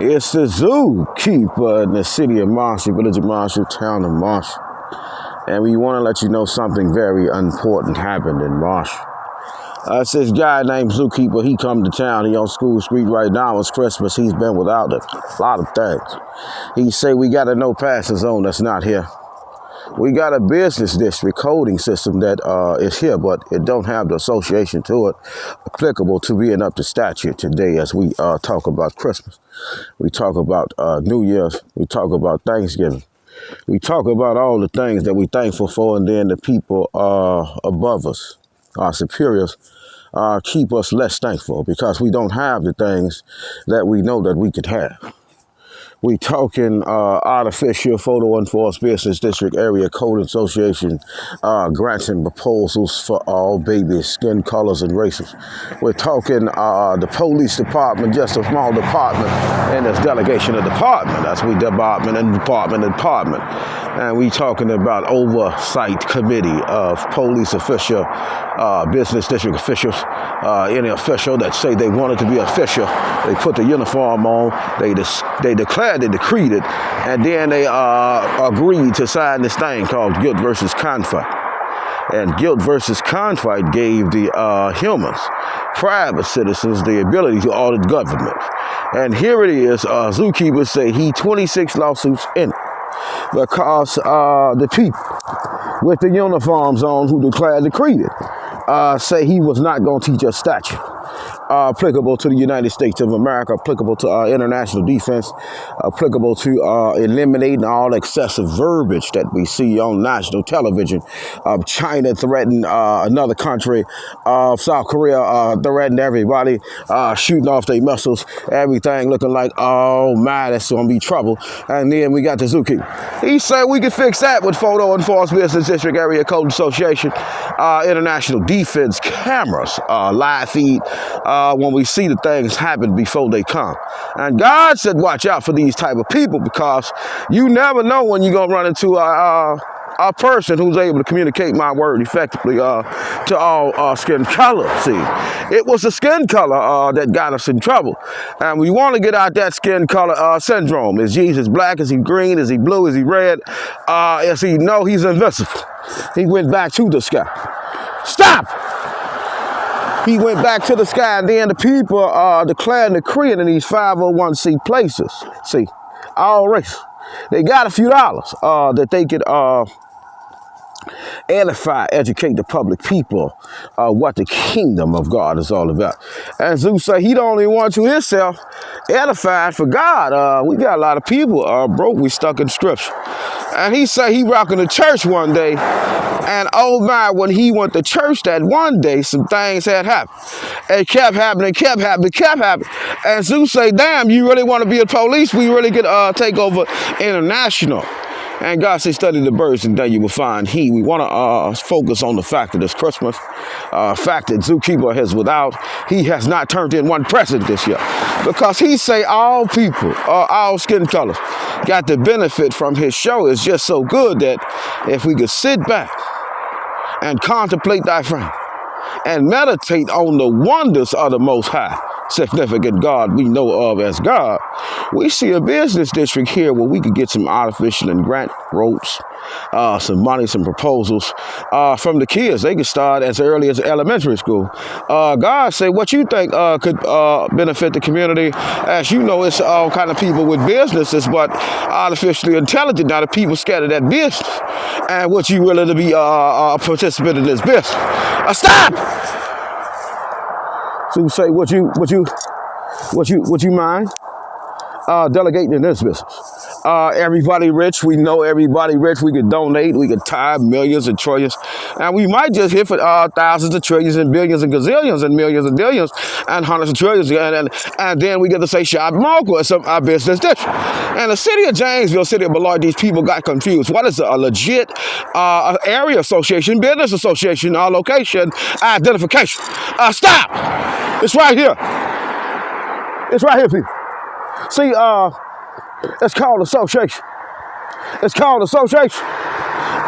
It's the zookeeper in the city of Marshall, village of Marshall, town of Marshall. And we want to let you know something very important happened in Marshall. It's this guy named Zookeeper. He come to town. He on School Street right now. It's Christmas. He's been without a lot of things. He say we got a no passing zone that's not here. We got a business district coding system that is here, but it don't have the association to it applicable to being up to statute today as we talk about Christmas. We talk about New Year's. We talk about Thanksgiving. We talk about all the things that we're thankful for, and then the people above us, our superiors, keep us less thankful because we don't have the things that we know that we could have. We talking artificial photo enforced business district area code association grants and proposals for all babies, skin colors and races. We're talking the police department, just a small department in this delegation of department. That's we department and department and department. And we talking about oversight committee of police official, business district officials, any official that say they wanted to be official. They put the uniform on, they declared they decreed it, and then they agreed to sign this thing called guilt versus conflict. And guilt versus conflict gave the humans, private citizens, the ability to audit government. And here it is, zookeepers say he 26 lawsuits in it because the people with the uniforms on who declared decreed it say he was not going to teach us statute. Applicable to the United States of America, applicable to international defense, applicable to eliminating all excessive verbiage that we see on national television of China threatening another country, South Korea threatening everybody, shooting off their missiles, everything looking like, oh man, that's going to be trouble. And then we got the zookeeper. He said we could fix that with Photo Enforced Business District Area Code Association, international defense cameras, live feed, when we see the things happen before they come. And God said, watch out for these type of people because you never know when you're going to run into a person who's able to communicate my word effectively to all skin color. See, it was the skin color that got us in trouble. And we want to get out that skin color syndrome. Is Jesus black? Is he green? Is he blue? Is he red? Is he? No, he's invisible. He went back to the sky. Stop! He went back to the sky, and then the people declared and decreeing in these 501c places. See, all race. They got a few dollars that they could edify, educate the public people what the kingdom of God is all about. And Zeus say he don't even want to himself edified for God. We got a lot of people broke. We stuck in scripture. And he say he rocking the church one day. And oh my, when he went to church that one day, some things had happened. It kept happening, kept happening, kept happening. And Zeus say, damn, you really want to be a police? We really could take over international. And God said, study the birds and then you will find he. We want to focus on the fact that it's Christmas. Fact that Zookeeper has without. He has not turned in one president this year. Because he say all people, all skin colors, got the benefit from his show. It's just so good that if we could sit back and contemplate thy frame and meditate on the wonders of the Most High, significant God we know of as God, we see a business district here where we could get some artificial and grant ropes, some money, some proposals from the kids. They could start as early as elementary school. God say, what you think could benefit the community? As you know, it's all kind of people with businesses, but artificially intelligent. Now the people scared of that business. And what you willing to be a participant in this business? Stop! So you say, would you mind delegating in this business? Everybody rich, we know everybody rich. We could donate, we could tithe millions and trillions, and we might just hit for thousands of trillions and billions and gazillions and millions and billions and hundreds of trillions, and then we get to say shop local as our business district. And the city of Janesville, city of Beloit, these people got confused. What is a legit area association, business association, location identification? Stop! It's right here. It's right here, people. See, it's called association. It's called association.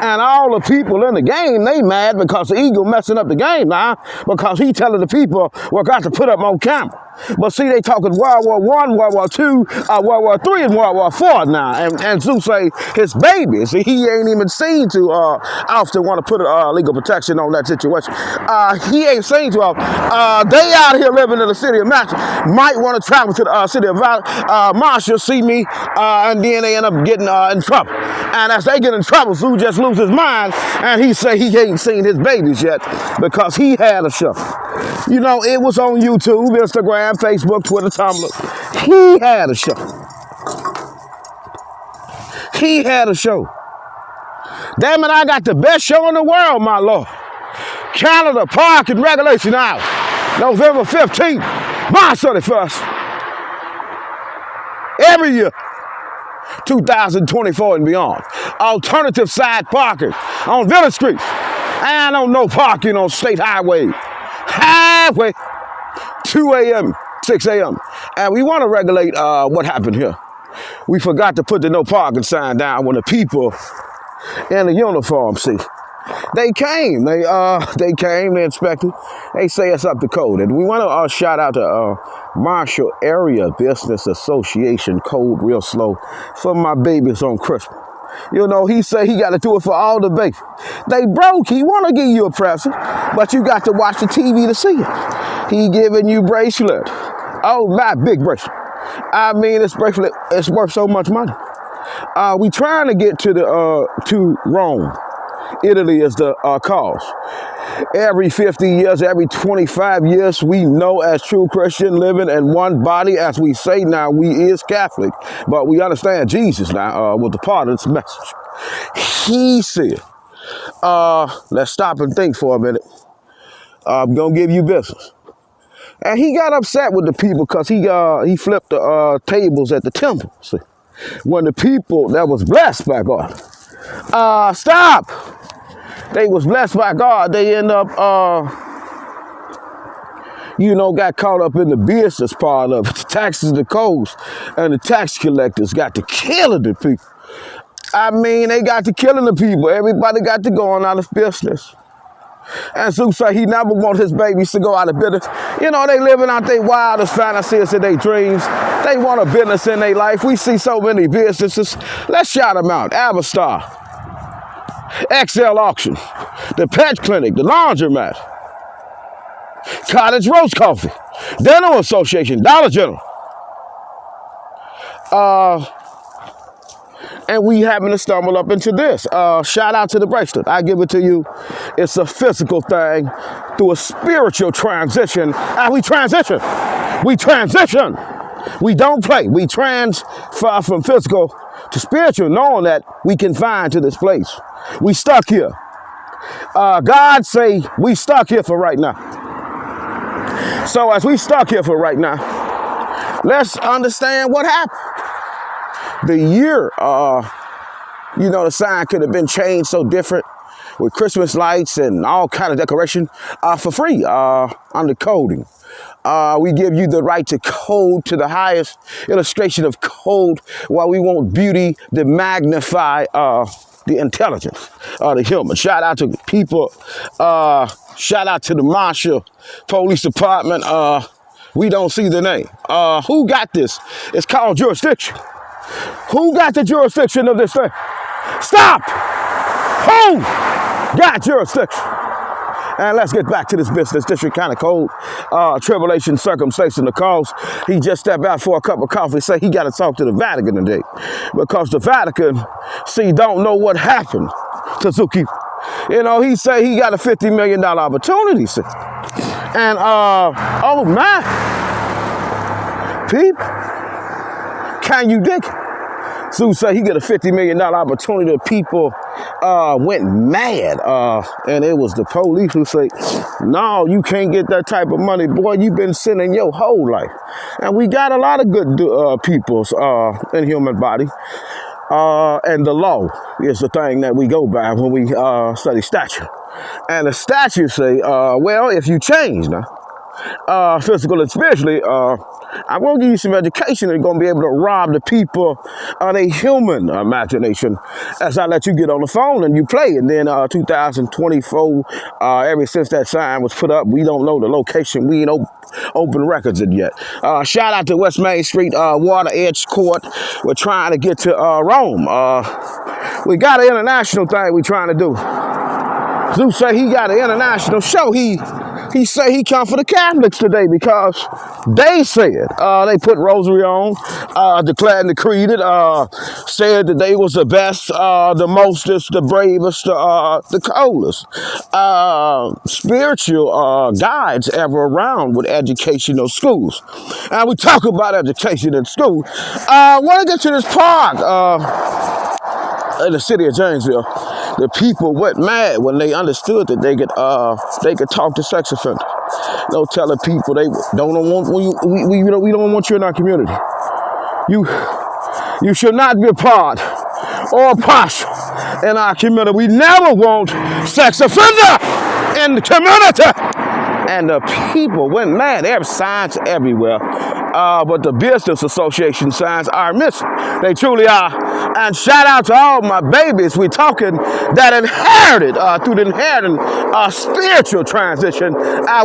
And all the people in the game, they mad because the eagle messing up the game now because he telling the people, well, got to put up on camera. But see, they talking World War I, World War II, World War III, and World War IV now. And Zeus say his baby. See, he ain't even seen to often want to put legal protection on that situation. He ain't seen to they out here living in the city of Manchester. Might want to travel to the city of Marshall, see me, and then they end up getting in trouble. And as they get in trouble, Zeus just loses his mind, and he say he ain't seen his babies yet because he had a show. You know, it was on YouTube, Instagram, Facebook, Twitter, Tumblr. He had a show. He had a show. Damn it, I got the best show in the world, my Lord. Canada Park and Regulation Hour, November 15th, March 31st. Every year, 2024 and beyond. Alternative side parking on Village Street. And on no parking on State Highway. 2 a.m., 6 a.m. And we want to regulate what happened here. We forgot to put the no parking sign down when the people in the uniform, see. They came, they inspected, they say it's up to code. And we want to shout out to Marshall Area Business Association Code Real Slow for my babies on Christmas. You know, he say he got to do it for all the babies. They broke, he want to give you a present, but you got to watch the TV to see it. He giving you bracelet. Oh, my big bracelet. I mean, this bracelet is worth so much money. We trying to get to Rome. Italy is the cause. Every 50 years, every 25 years, we know as true Christian living in one body, as we say now, we is Catholic, but we understand Jesus now was the part of this message. He said, let's stop and think for a minute. I'm going to give you business. And he got upset with the people because he flipped the tables at the temple. See? When the people that was blessed by God, stop! They was blessed by God. They end up, got caught up in the business part of it. The taxes, the codes, and the tax collectors got to killing the people. I mean, they got to killing the people. Everybody got to going out of business. And Zeus said he never want his babies to go out of business. You know, they living out their wildest fantasies and their dreams. They want a business in their life. We see so many businesses. Let's shout them out. Avastar, XL Auction, the Pet Clinic, the Laundromat, Cottage Roast Coffee, Dental Association, Dollar General. And we happen to stumble up into this. Shout out to the bracelet. I give it to you. It's a physical thing through a spiritual transition. We transition. We transition. We don't play. We transfer from physical to spiritual, knowing that we can find to this place. We stuck here. God say we stuck here for right now. So as we stuck here for right now, let's understand what happened. The year, the sign could have been changed so different with Christmas lights and all kind of decoration for free under coding. We give you the right to code to the highest illustration of code while we want beauty to magnify the intelligence of the human. Shout out to people. Shout out to the Marshall Police Department. We don't see the name. Who got this? It's called jurisdiction. Who got the jurisdiction of this thing? Stop! Who got jurisdiction? And let's get back to this business district kind of code. Tribulation, circumcision, the cause. He just stepped out for a cup of coffee, say he got to talk to the Vatican today. Because the Vatican, don't know what happened to Zookeeper. You know, he say he got a $50 million opportunity, see. And, oh my, peep, can you dig it? Sue said he got a $50 million opportunity. People went mad. And it was the police who say, no, you can't get that type of money. Boy, you've been sinning your whole life. And we got a lot of good people in human body. And the law is the thing that we go by when we study statute. And the statute say, well, if you change now, physical and spiritually, I'm going to give you some education that's going to be able to rob the people of their human imagination as I let you get on the phone and you play. And then 2024, ever since that sign was put up, we don't know the location. We ain't open records it yet. Shout out to West Main Street, Water Edge Court. We're trying to get to Rome. We got an international thing we're trying to do. Zeus say he got an international show. He say he come for the Catholics today because they said they put rosary on, declared and decreed it, said that they was the best, the mostest, the bravest, the coldest spiritual guides ever around with educational schools. And we talk about education in school. I want to get to this park in the city of Janesville. The people went mad when they understood that they could talk to sex offenders. No telling people they don't want we don't want you in our community. You should not be a part or a posh in our community. We never want sex offender in the community. And the people went mad. There are signs everywhere. But the business association signs are missing. They truly are. And shout out to all my babies. We talking that inherited, through the inherited spiritual transition.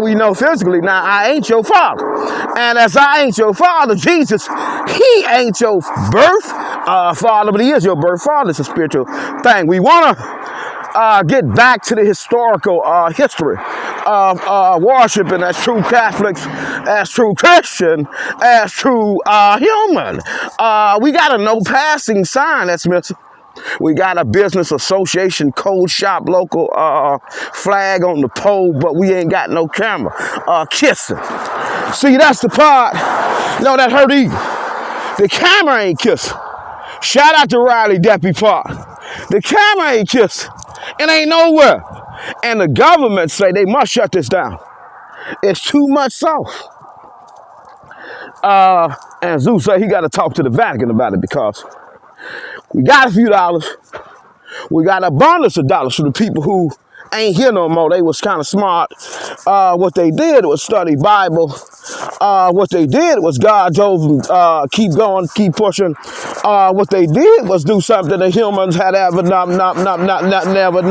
We know physically, now I ain't your father. And as I ain't your father, Jesus, he ain't your birth father, but he is your birth father. It's a spiritual thing. We want to get back to the historical history of worshiping as true Catholics, as true Christian, as true human. We got a no passing sign that's missing. We got a business association code shop local flag on the pole, but we ain't got no camera kissing. See, that's the part. No, that hurt either. The camera ain't kissing. Shout out to Riley Deputy Park. The camera ain't kissing. It ain't nowhere. And the government say they must shut this down. It's too much sauce. And Zeus said he got to talk to the Vatican about it because we got a few dollars. We got abundance of dollars for the people who ain't here no more. They was kind of smart. What they did was study Bible. What they did was God told them, keep going, keep pushing. What they did was do something the humans had ever never done.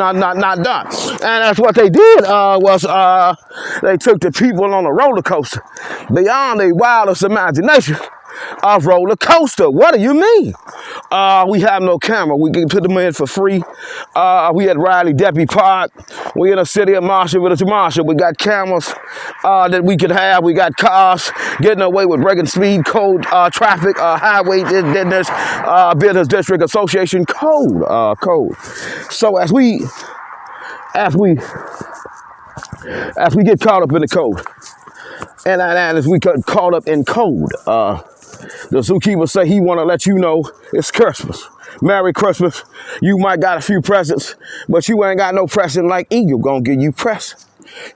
And that's what they did was they took the people on a roller coaster beyond their wildest imagination. A roller coaster. What do you mean? We have no camera. We can put them in for free. We at Riley Deputy Park. We in the city of Marshall, Village of Marshall. We got cameras that we could have. We got cars getting away with breaking speed code, traffic, highway business district association code. So as we get caught up in the code, and as we get caught up in code, the zookeeper say he want to let you know it's Christmas. Merry Christmas. You might got a few presents, but you ain't got no present like Eagle gonna give you present.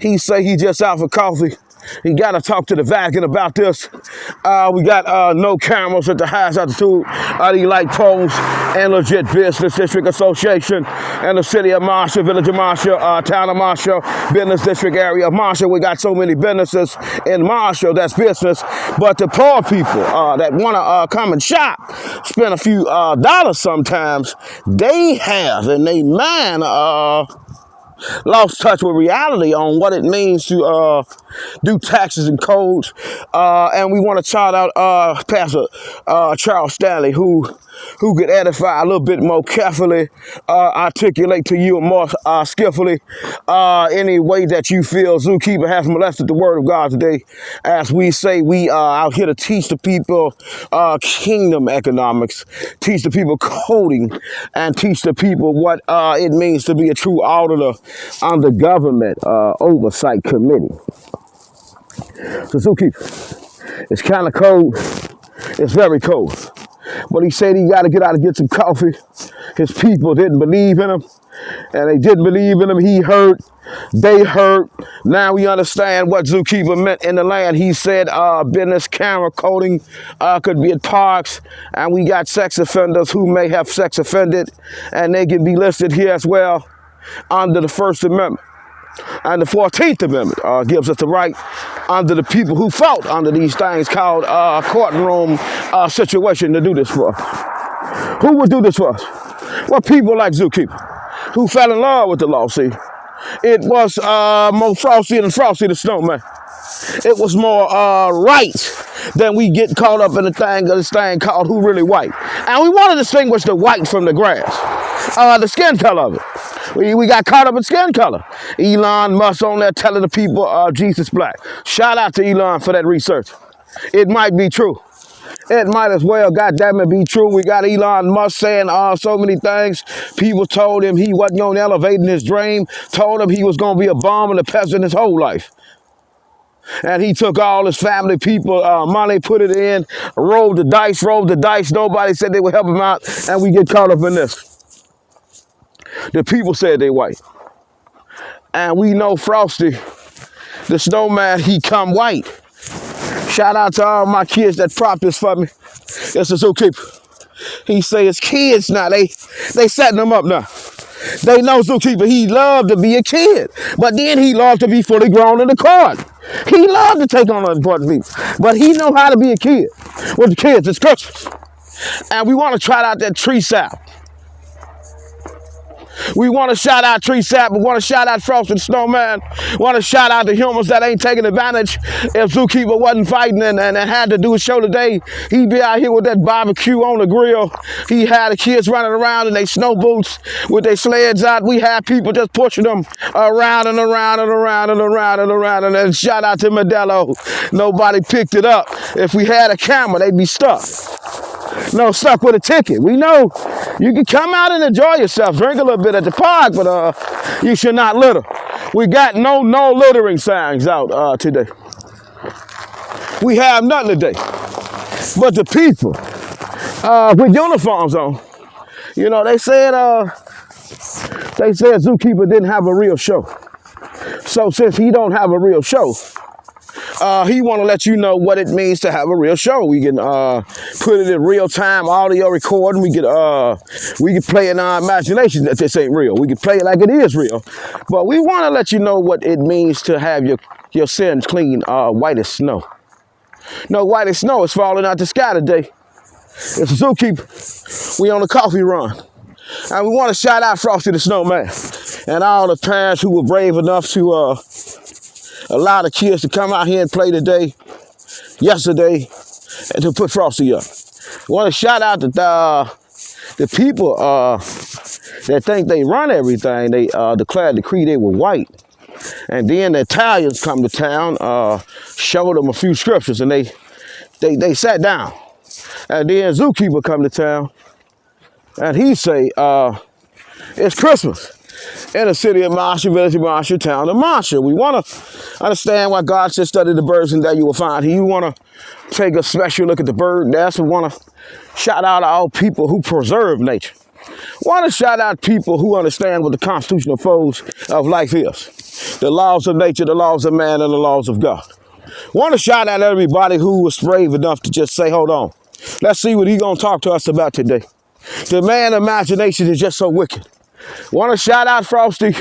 He say he just out for coffee. He got to talk to the Vatican about this. We got no cameras at the highest altitude. The light poles and legit business district association and the city of Marshall, village of Marshall, town of Marshall, business district area of Marshall. We got so many businesses in Marshall that's business, but the poor people that want to come and shop, spend a few dollars sometimes, they have in their mind lost touch with reality on what it means to do taxes and codes. And we want to shout out Pastor Charles Stanley, who could edify a little bit more carefully, articulate to you more skillfully any way that you feel Zookeeper has molested the word of God today. As we say, we are out here to teach the people kingdom economics, teach the people coding, and teach the people what it means to be a true auditor under government oversight committee. So Zookeeper, it's kind of cold. It's very cold. But he said he got to get out and get some coffee. His people didn't believe in him. And they didn't believe in him. He hurt. They hurt. Now we understand what Zookeeper meant in the land. He said business camera coding could be at parks. And we got sex offenders who may have sex offended. And they can be listed here as well under the First Amendment. And the 14th Amendment gives us the right under the people who fought under these things called courtroom situation to do this for us. Who would do this for us? Well, people like Zookeeper, who fell in love with the law, see. It was more Frosty than Frosty the Snowman. It was more right than we get caught up in this thing called who really white. And we want to distinguish the white from the grass, the skin color of it. We got caught up in skin color. Elon Musk on there telling the people Jesus black. Shout out to Elon for that research. It might be true. It might as well, goddamn it, be true. We got Elon Musk saying so many things. People told him he wasn't going to elevate in his dream, told him he was going to be a bomb and a peasant his whole life. And he took all his family, people, money, put it in, rolled the dice. Nobody said they would help him out, and we get caught up in this. The people said they white. And we know Frosty, the snowman, he come white. Shout out to all my kids that prop this for me. It's a Zookeeper. He say his kids now, they setting him up now. They know Zookeeper, he loved to be a kid, but then he loved to be fully grown in the court. He loved to take on important people, but he know how to be a kid. With the kids, it's Christmas. And we want to try out that tree sap. We want to shout out Tree Sap. We want to shout out Frosty the Snowman. We want to shout out the humans that ain't taking advantage. If Zookeeper wasn't fighting and had to do a show today, he'd be out here with that barbecue on the grill. He had the kids running around in their snow boots with their sleds out. We had people just pushing them around and around and around and around and around. And then shout out to Modelo. Nobody picked it up. If we had a camera, they'd be stuck. No, stuck with a ticket. We know you can come out and enjoy yourself, drink a little bit at the park, but you should not litter. We got no littering signs out today. We have nothing today. But the people with uniforms on, you know, they said Zookeeper didn't have a real show. So since he don't have a real show, he want to let you know what it means to have a real show. We can put it in real time audio recording. We can play in our imagination that this ain't real. We can play it like it is real. But we want to let you know what it means to have your sins clean, white as snow. No, white as snow is falling out the sky today. It's a Zookeeper. We on a coffee run. And we want to shout out Frosty the Snowman and all the parents who were brave enough to allow the kids to come out here and play yesterday, and to put Frosty up. I want to shout out to the people that think they run everything. They declared the decree they were white. And then the Italians come to town, showed them a few scriptures, and they sat down. And then Zookeeper come to town, and he say, it's Christmas in the city of Marshall, village of Marshall, town of Marshall. We want to understand why God said study the birds and that you will find. You want to take a special look at the bird nest. We want to shout out all people who preserve nature. We want to shout out people who understand what the constitutional foes of life is. The laws of nature, the laws of man, and the laws of God. We want to shout out everybody who was brave enough to just say, hold on. Let's see what he's going to talk to us about today. The man's imagination is just so wicked. Want to shout out Frosty.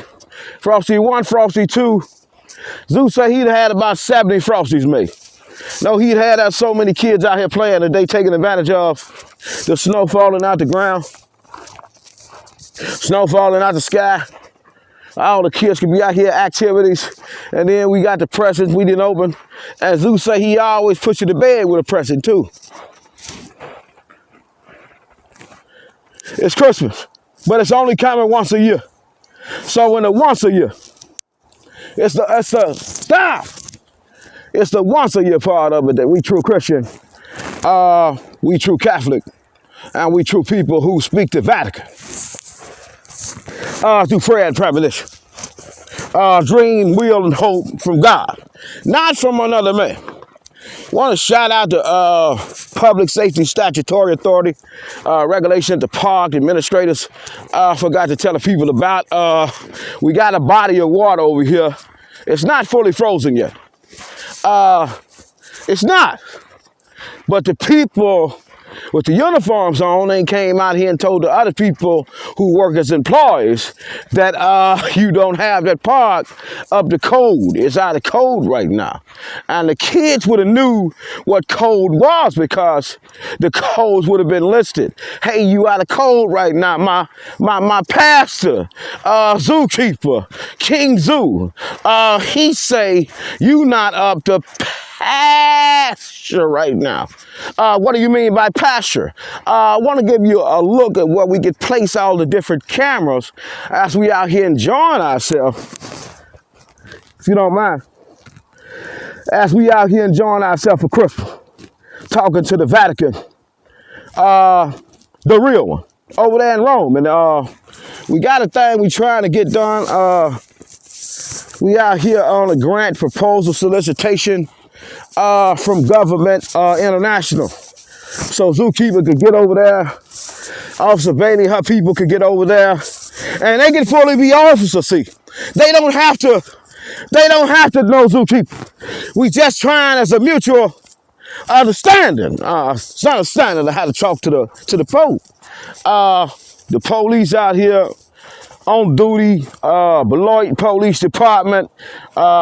Frosty 1, Frosty 2. Zeus said he'd had about 70 Frosties made. No, he'd had so many kids out here playing that they taking advantage of the snow falling out the ground, snow falling out the sky. All the kids could be out here activities. And then we got the presents we didn't open. And Zeus said he always puts you to bed with a present too. It's Christmas, but it's only coming once a year. So in the once a year, it's the once a year part of it that we true Christian, we true Catholic, and we true people who speak the Vatican through prayer and premonition, dream, will, and hope from God, not from another man. Want to shout out the Public Safety Statutory Authority, regulation at the park, administrators forgot to tell the people about. We got a body of water over here. It's not fully frozen yet. It's not. But the people with the uniforms on and came out here and told the other people who work as employees that you don't have that part of the code. It's out of code right now. And the kids would have knew what code was because the codes would have been listed. Hey, you out of code right now. My pastor, zookeeper, King Zoo, he say you not up to pasture right now. What do you mean by pasture? I want to give you a look at where we could place all the different cameras as we out here enjoying ourselves, if you don't mind. As we out here enjoying ourselves for Christmas, talking to the Vatican, the real one, over there in Rome. And we got a thing we trying to get done. We out here on a grant proposal solicitation from Government International. So Zookeeper could get over there. Officer Bailey, her people could get over there. And they can fully be officers, see. They don't have to know Zookeeper. We just trying as a mutual understanding. It's not understanding how to talk to the Pope. The police out here on duty, Beloit Police Department,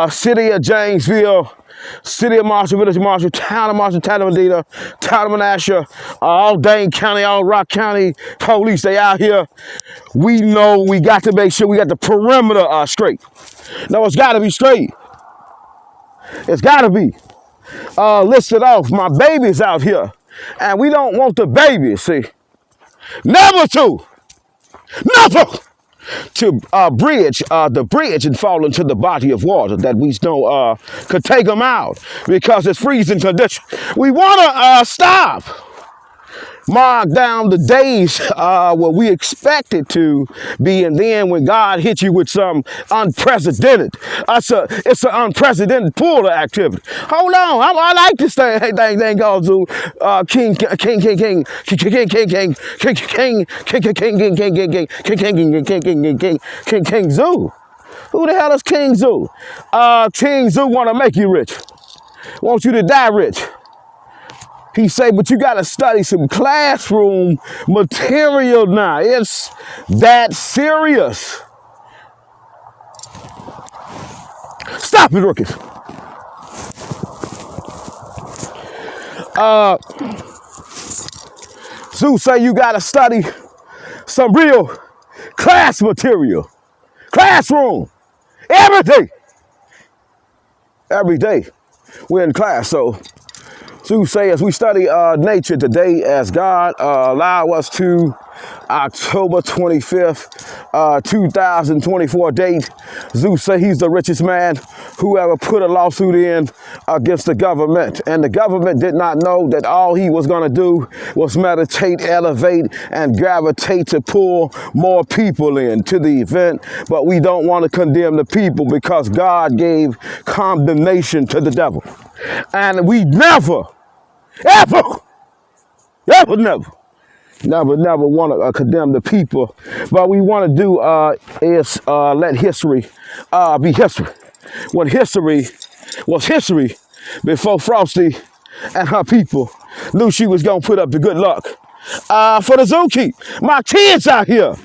City of Janesville, City of Marshall, Village of Marshall, Town of Marshall, Town of Medina, Town of Menasha, all Dane County, all Rock County police, they out here. We know we got to make sure we got the perimeter straight. No, it's got to be straight. It's got to be. Listed off, my baby's out here, and we don't want the baby, see. Never to bridge the bridge and fall into the body of water that we know could take them out because it's freezing condition. We want to stop. Mark down the days where we expect it to be, and then when God hits you with some unprecedented, it's an unprecedented pool of activity. Hold on, I like this thing called Zoo, King Zoo. Who the hell is King Zoo? King Zoo want to make you rich, want you to die rich. He say, but you got to study some classroom material now. It's that serious. Stop it, rookies. Zoo say you got to study some real class material. Classroom. Every day. Every day. We're in class, so Zoo say as we study nature today as God allow us to October 25th, 2024 date. Zoo say he's the richest man who ever put a lawsuit in against the government. And the government did not know that all he was going to do was meditate, elevate, and gravitate to pull more people into the event. But we don't want to condemn the people because God gave condemnation to the devil. And we never want to condemn the people. But we want to do is let history be history. When history was history before Frosty and her people knew she was going to put up the good luck. For the zookeeper, my kids out here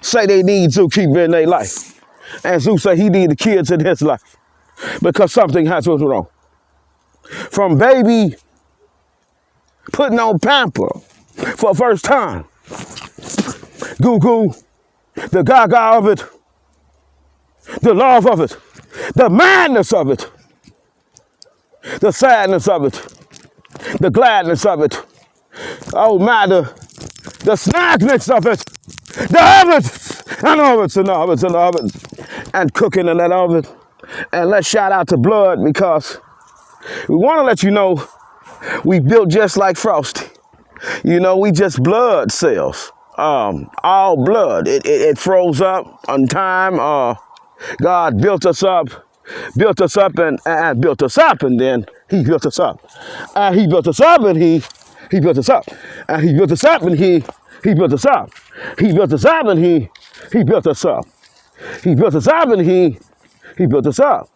say they need zookeeper in their life. And Zoo say he need the kids in his life because something has what's wrong. From baby putting on pamper for the first time, goo-goo, the gaga of it, the love of it, the madness of it, the sadness of it, the gladness of it, oh my, the snackness of it, the ovens, and ovens, and ovens, and ovens, and cooking in that oven. And let's shout out to Blood because we want to let you know we built just like Frosty. You know, we just blood cells, all blood. It froze up on time. God built us up, and built us up, and then he built us up. He built us up, and he built us up. And he built us up, and he built us up. He built us up, and he built us up. He built us up, and he built us up.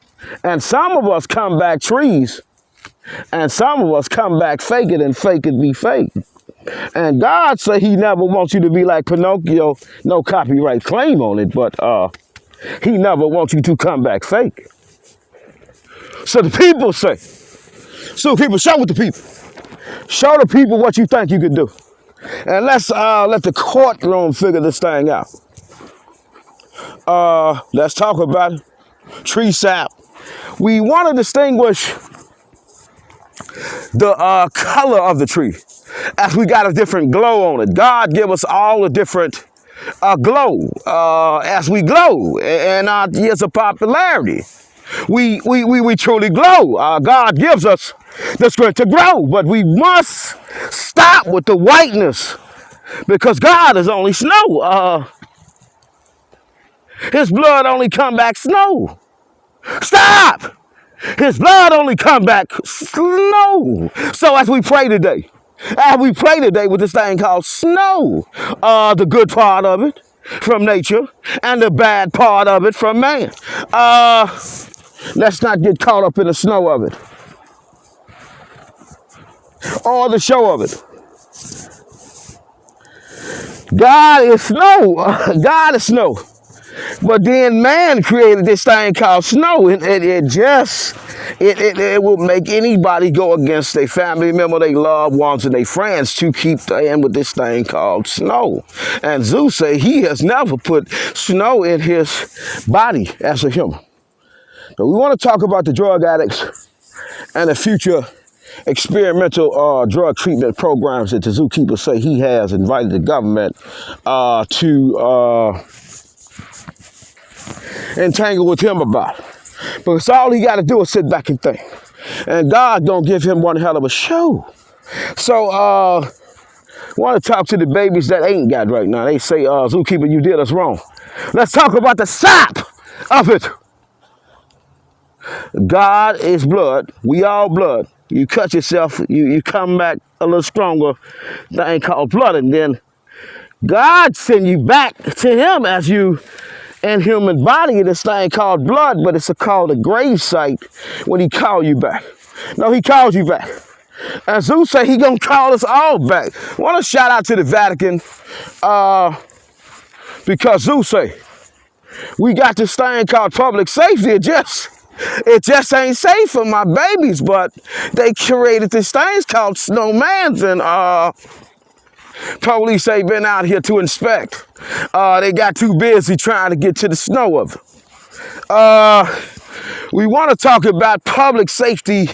And some of us come back trees, and some of us come back fake it and fake it be fake. And God say he never wants you to be like Pinocchio, no copyright claim on it, but he never wants you to come back fake. So the people say, so people, show it to people. Show the people what you think you can do. And let's let the courtroom figure this thing out. Let's talk about it. Tree sap. We want to distinguish the color of the tree as we got a different glow on it. God give us all a different glow as we glow in our years of popularity. We truly glow. God gives us the strength to grow, but we must stop with the whiteness because God is only snow. His blood only come back snow. Stop! His blood only come back snow. So as we pray today with this thing called snow, the good part of it from nature and the bad part of it from man. Let's not get caught up in the snow of it or the show of it. God is snow. God is snow. But then man created this thing called snow, and it will make anybody go against their family member, their loved ones, and their friends to keep in with this thing called snow. And Zeus say he has never put snow in his body as a human. So we want to talk about the drug addicts and the future experimental drug treatment programs that the zookeeper say he has invited the government to entangle with him about. Because all he got to do is sit back and think. And God don't give him one hell of a show. So I want to talk to the babies that ain't got right now. They say, zookeeper, you did us wrong. Let's talk about the sap of it. God is blood. We all blood. You cut yourself, you come back a little stronger. That ain't called blood. And then God send you back to him as you in human body in this thing called blood, but it's called a grave site when he called you back. No, he calls you back. And Zeus say he gonna call us all back. I want to shout out to the Vatican because Zeus say we got this thing called public safety. It just ain't safe for my babies, but they created this thing called snowmans, and police ain't been out here to inspect. They got too busy trying to get to the snow of it. We want to talk about public safety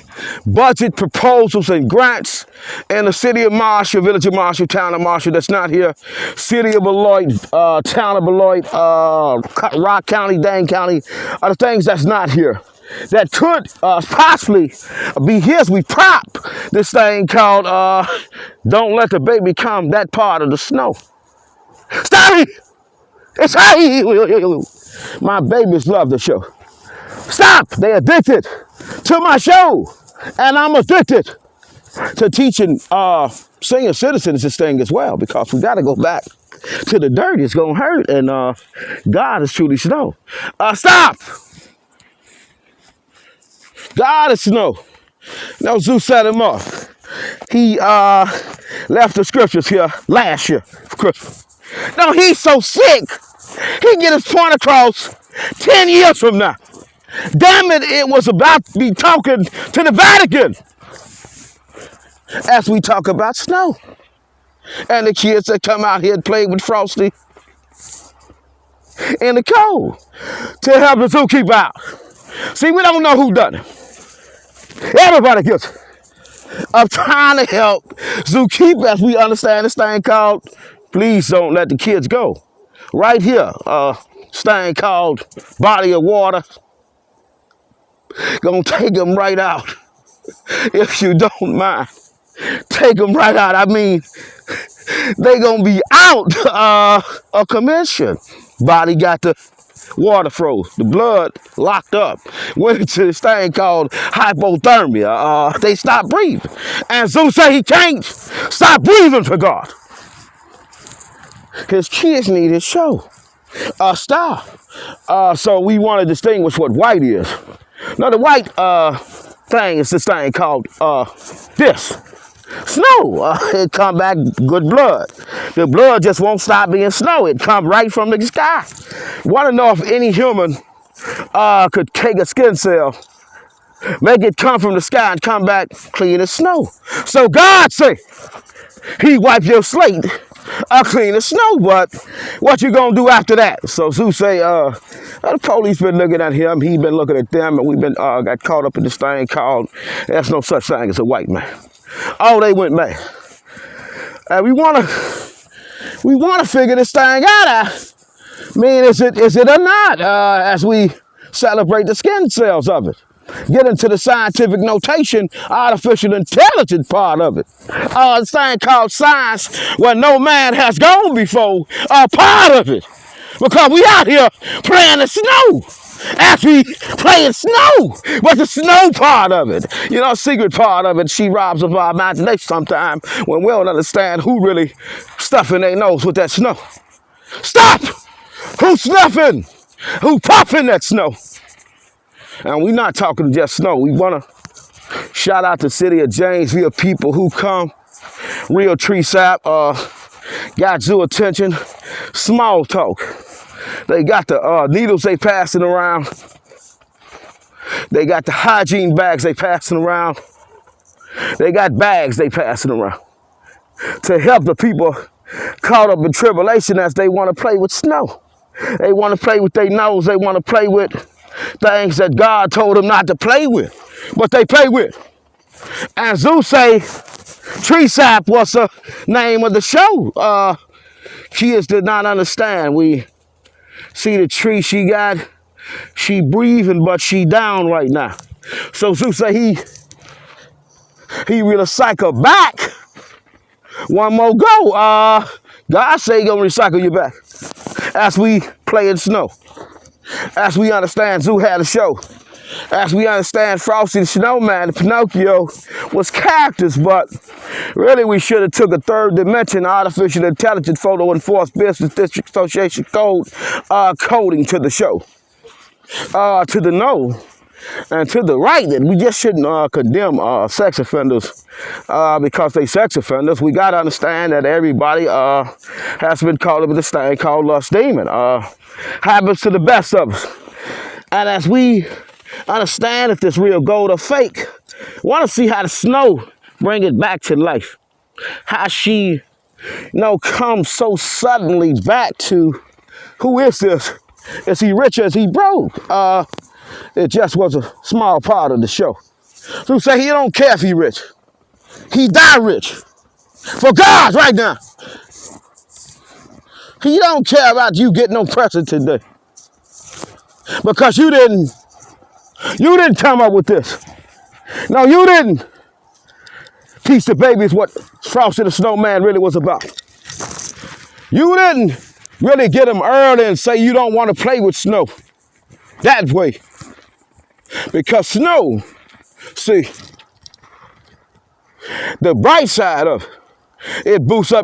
budget proposals and grants in the city of Marshall, village of Marshall, town of Marshall. That's not here. City of Beloit, town of Beloit, Rock County, Dane County are the things that's not here. That could possibly be his. We prop this thing called don't let the baby come that part of the snow. Stop it! It's hey! My babies love the show. Stop! They addicted to my show. And I'm addicted to teaching senior citizens this thing as well, because we got to go back to the dirt. It's going to hurt. And God is truly snow. Stop! God is snow. No, Zeus set him up. He left the scriptures here last year for Christmas. No, he's so sick. He get his point across 10 years from now. Damn it, it was about to be talking to the Vatican as we talk about snow. And the kids that come out here and play with Frosty in the cold to help the zookeeper out. See, we don't know who done it. Everybody gets it. I'm trying to help zookeeper as we understand this thing called please don't let the kids go. Right here, this thing called body of water. Gonna take them right out. If you don't mind. Take them right out. I mean, they gonna be out of commission. Body got the water froze, the blood locked up, went into this thing called hypothermia. They stopped breathing. And Zeus say he can't stop breathing for God. His kids need his show. Stop. So we want to distinguish what white is. Now the white thing is this thing called this. Snow. It come back good blood. The blood just won't stop being snow. It come right from the sky. Want to know if any human could take a skin cell, make it come from the sky and come back clean as snow. So God say, he wiped your slate clean as snow, but what you gonna do after that? So Zeus say, the police been looking at him, he been looking at them, and we been got caught up in this thing called, there's no such thing as a white man. Oh, they went mad. And we wanna figure this thing out. I mean, is it or not? As we celebrate the skin cells of it. Get into the scientific notation, artificial intelligence part of it. This thing called science, where no man has gone before, part of it. Because we out here playing the snow. As we playing snow, but the snow part of it, secret part of it, she robs of our imagination sometimes when we don't understand who really stuffing their nose with that snow. Stop! Who's snuffing? Who puffing that snow? And we're not talking just snow. We want to shout out the city of Janesville people who come, real tree sap, got zoo attention, small talk. They got the needles they passing around. They got the hygiene bags they passing around. They got bags they passing around to help the people caught up in tribulation as they want to play with snow. They want to play with their nose. They want to play with things that God told them not to play with, but they play with. And Zeus say, tree sap was the name of the show. Kids did not understand. We see the tree she breathing, but she down right now. So Zeus say he will recycle back. One more go. God say he gonna recycle you back. As we play in snow. As we understand Zeus had a show. As we understand Frosty the Snowman and Pinocchio was characters, but really we should have took a third dimension, artificial intelligence, photo enforced business district association code coding to the show. To the no and to the right, that we just shouldn't condemn sex offenders because they sex offenders. We got to understand that everybody has been caught up with this thing called lust demon. Happens to the best of us. And as we understand if this real gold or fake, want to see how the snow bring it back to life. How she, comes so suddenly back to, who is this? Is he rich or is he broke? It just was a small part of the show. So say he don't care if he rich. He die rich. For God right now. He don't care about you getting no present today. Because you didn't come up with this. No, you didn't teach the babies what Frosty the Snowman really was about. You didn't really get them early and say you don't want to play with snow. That way. Because snow, see, the bright side of it boosts up